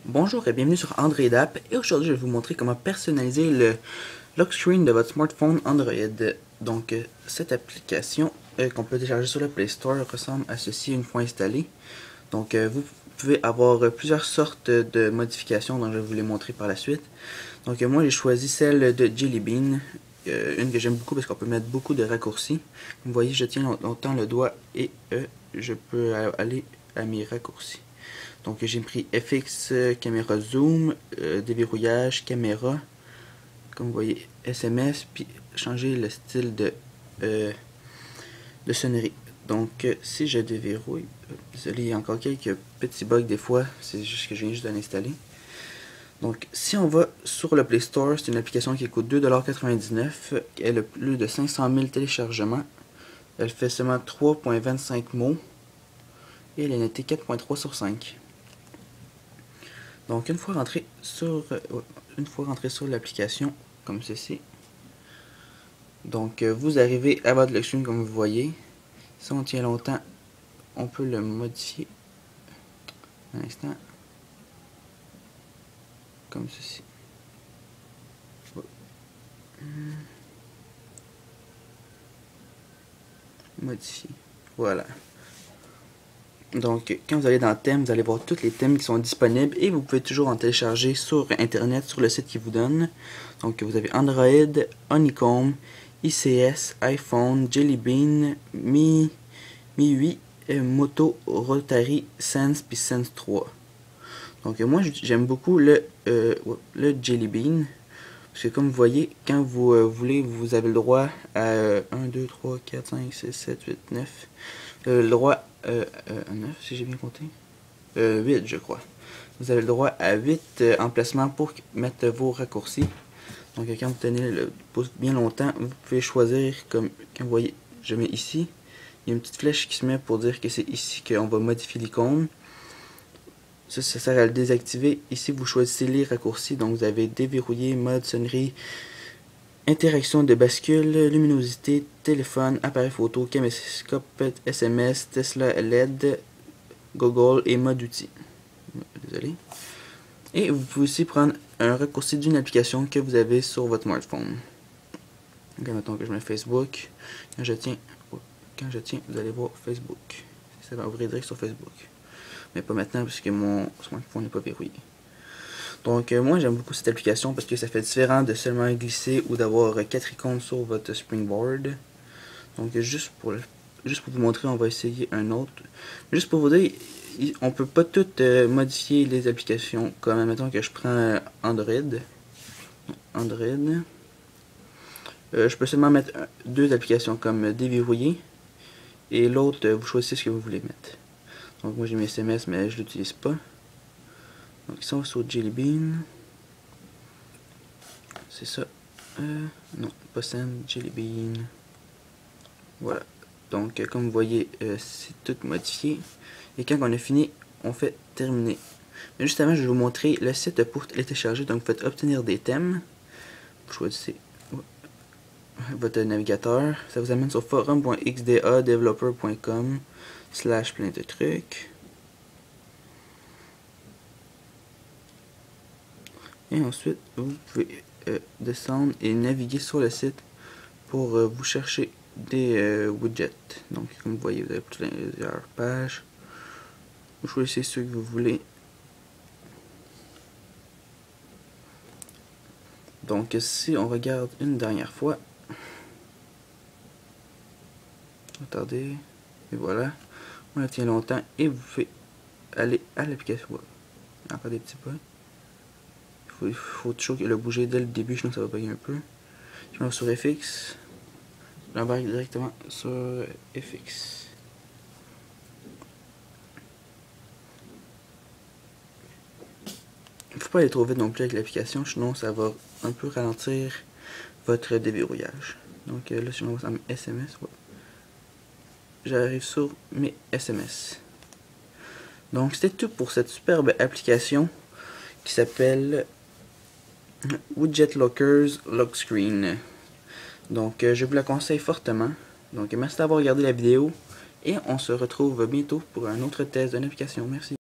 Bonjour et bienvenue sur Android App et aujourd'hui je vais vous montrer comment personnaliser le lock screen de votre smartphone Android. Donc cette application qu'on peut télécharger sur le Play Store ressemble à ceci une fois installée. Donc vous pouvez avoir plusieurs sortes de modifications dont je vais vous les montrer par la suite. Donc moi j'ai choisi celle de Jelly Bean, une que j'aime beaucoup parce qu'on peut mettre beaucoup de raccourcis. Comme vous voyez, je tiens longtemps le doigt et je peux aller à mes raccourcis. Donc j'ai pris FX, caméra zoom, déverrouillage, caméra, comme vous voyez, SMS, puis changer le style de sonnerie. Donc si je déverrouille, désolé, il y a encore quelques petits bugs des fois, c'est juste que je viens juste de l'installer. Donc si on va sur le Play Store, c'est une application qui coûte 2,99$, elle a plus de 500 000 téléchargements, elle fait seulement 3.25 mots, et elle a noté 4.3 sur 5. Donc une fois rentré sur l'application comme ceci, donc vous arrivez à votre lock screen comme vous voyez. Si on tient longtemps, on peut le modifier. Un instant, comme ceci. Modifier. Voilà. Donc, quand vous allez dans thème, vous allez voir tous les thèmes qui sont disponibles et vous pouvez toujours en télécharger sur internet, sur le site qui vous donne. Donc, vous avez Android, Honeycomb, ICS, iPhone, Jelly Bean, MIUI, Moto, Rotary, Sense puis Sense 3. Donc, moi j'aime beaucoup le Jelly Bean. Parce que comme vous voyez, quand vous voulez, vous avez le droit à 1, 2, 3, 4, 5, 6, 7, 8, 9. Le droit à 9 si j'ai bien compté. 8 je crois. Vous avez le droit à 8 emplacements pour mettre vos raccourcis. Donc quand vous tenez le pouce bien longtemps, vous pouvez choisir comme quand vous voyez, je mets ici. Il y a une petite flèche qui se met pour dire que c'est ici qu'on va modifier l'icône. Ça sert à le désactiver. Ici, vous choisissez les raccourcis. Donc, vous avez déverrouillé, mode, sonnerie, interaction de bascule, luminosité, téléphone, appareil photo, caméscope, SMS, Tesla LED, Google et mode outil. Désolé. Et vous pouvez aussi prendre un raccourci d'une application que vous avez sur votre smartphone. Donc, mettons que je mets Facebook. Quand je tiens, vous allez voir Facebook. Ça va ouvrir direct sur Facebook. Mais pas maintenant parce que mon smartphone n'est pas verrouillé. Donc moi j'aime beaucoup cette application parce que ça fait différent de seulement glisser ou d'avoir 4 icônes sur votre springboard. Donc juste pour vous montrer, on va essayer un autre. Juste pour vous dire, on peut pas tout modifier les applications. Comme admettons que je prends Android. Je peux seulement mettre deux applications comme déverrouiller. Et l'autre, vous choisissez ce que vous voulez mettre. Donc moi j'ai mes SMS mais je l'utilise pas. Donc ici on va sur Jelly Bean. C'est ça. Non, pas Send, Jelly Bean. Voilà. Donc comme vous voyez, c'est tout modifié. Et quand on a fini, on fait terminer. Mais juste avant, je vais vous montrer le site pour les télécharger. Donc vous faites obtenir des thèmes. Vous choisissez votre navigateur. Ça vous amène sur forum.xdadeveloper.com / plein de trucs. Et ensuite, vous pouvez descendre et naviguer sur le site pour vous chercher des widgets. Donc, comme vous voyez, vous avez plusieurs pages. Vous choisissez ceux que vous voulez. Donc, si on regarde une dernière fois, attendez, et voilà, on la tient longtemps et vous pouvez aller à l'application. Voilà. Il y a encore des petits bugs. Il faut toujours le bouger dès le début, sinon ça va bugger un peu. Je vais sur FX. J'embarque directement sur FX. Il ne faut pas aller trop vite non plus avec l'application, sinon ça va un peu ralentir votre déverrouillage. Donc là, si on voit ça en SMS, ouais. J'arrive sur mes SMS. Donc c'était tout pour cette superbe application qui s'appelle Widget Lockers Lock Screen. Donc je vous la conseille fortement. Donc merci d'avoir regardé la vidéo et on se retrouve bientôt pour un autre test d'une application. Merci.